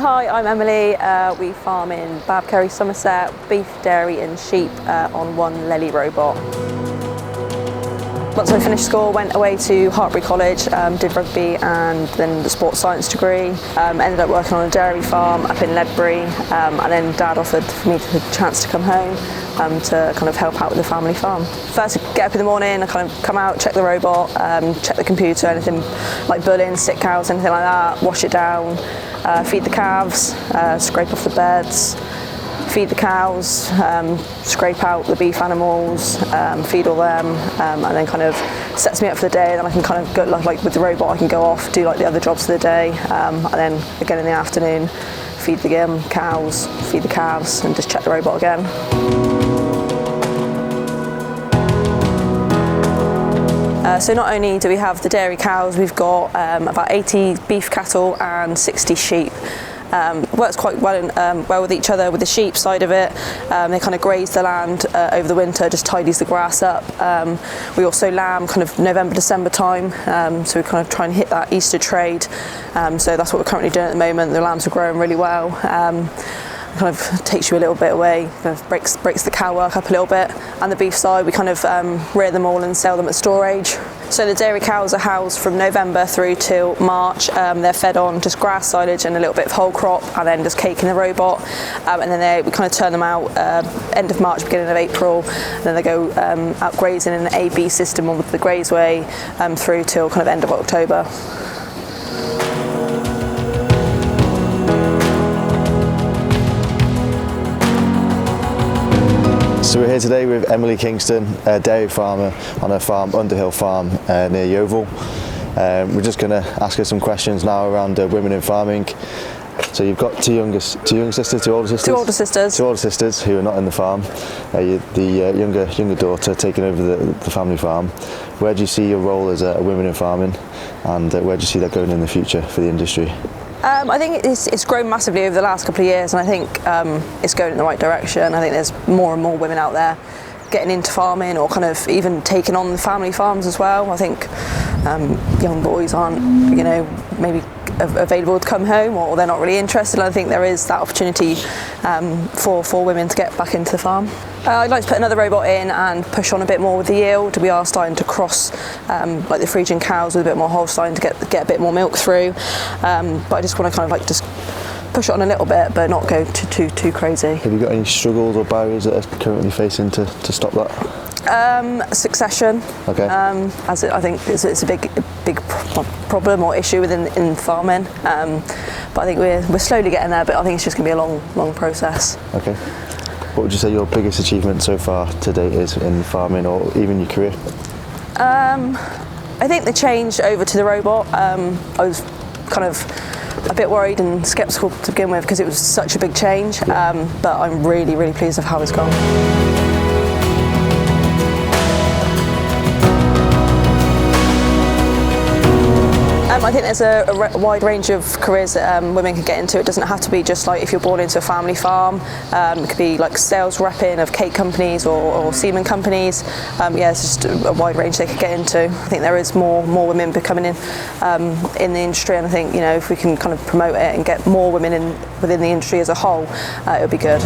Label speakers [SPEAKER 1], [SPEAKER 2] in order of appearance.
[SPEAKER 1] Hi, I'm Emily. We farm in Hartpury, Somerset, beef, dairy and sheep on one Lely robot. Once I finished school, went away to Hartpury College, did rugby and then the sports science degree. Ended up working on a dairy farm up in Ledbury, and then Dad offered for me the chance to come home to kind of help out with the family farm. First, get up in the morning, I kind of come out, check the robot, check the computer, anything like bulling, sick cows, anything like that, wash it down, feed the calves, scrape off the beds, feed the cows, scrape out the beef animals, feed all them, and then kind of sets me up for the day. Then I can kind of go, like with the robot, I can go off, do like the other jobs of the day, and then again in the afternoon, feed the cows, feed the calves, and just check the robot again. So not only do we have the dairy cows, we've got about 80 beef cattle and 60 sheep. Works quite well with each other with the sheep side of it. They kind of graze the land over the winter, just tidies the grass up. We also lamb kind of November, December time, so we kind of try and hit that Easter trade. So that's what we're currently doing at the moment. The lambs are growing really well. Kind of takes you a little bit away, kind of breaks the cow work up a little bit. And the beef side, we kind of rear them all and sell them at storage. So the dairy cows are housed from November through till March. They're fed on just grass, silage and a little bit of whole crop, and then just cake in the robot. And then we kind of turn them out end of March, beginning of April. And then they go out grazing in an A/B system with the grazeway through till kind of end of October.
[SPEAKER 2] So we're here today with Emily Kingston, a dairy farmer on her farm, Underhill Farm, near Yeovil. We're just going to ask her some questions now around women in farming. So you've got two older sisters?
[SPEAKER 1] Two older sisters.
[SPEAKER 2] Two older sisters who are not in the farm. The younger daughter taking over the family farm. Where do you see your role as a woman in farming, and where do you see that going in the future for the industry?
[SPEAKER 1] I think it's grown massively over the last couple of years, and I think it's going in the right direction. I think there's more and more women out there getting into farming, or kind of even taking on the family farms as well. I think young boys aren't, maybe available to come home, or they're not really interested. I think there is that opportunity for women to get back into the farm. I'd like to put another robot in and push on a bit more with the yield. We are starting to cross like the Frisian cows with a bit more Holstein to get a bit more milk through. But I just want to kind of like just push it on a little bit, but not go too crazy.
[SPEAKER 2] Have you got any struggles or barriers that are currently facing to stop that?
[SPEAKER 1] Succession. Okay. As I think it's a big problem or issue in farming. But I think we're slowly getting there. But I think it's just going to be a long process.
[SPEAKER 2] Okay. What would you say your biggest achievement so far to date is in farming, or even your career?
[SPEAKER 1] I think the change over to the robot. I was kind of a bit worried and sceptical to begin with because it was such a big change. But I'm really pleased with how it's gone. I think there's a wide range of careers that women can get into. It doesn't have to be just like if you're born into a family farm. It could be like sales repping of cake companies or semen companies. It's just a wide range they could get into. I think there is more women becoming in the industry, and I think if we can kind of promote it and get more women within the industry as a whole, it would be good.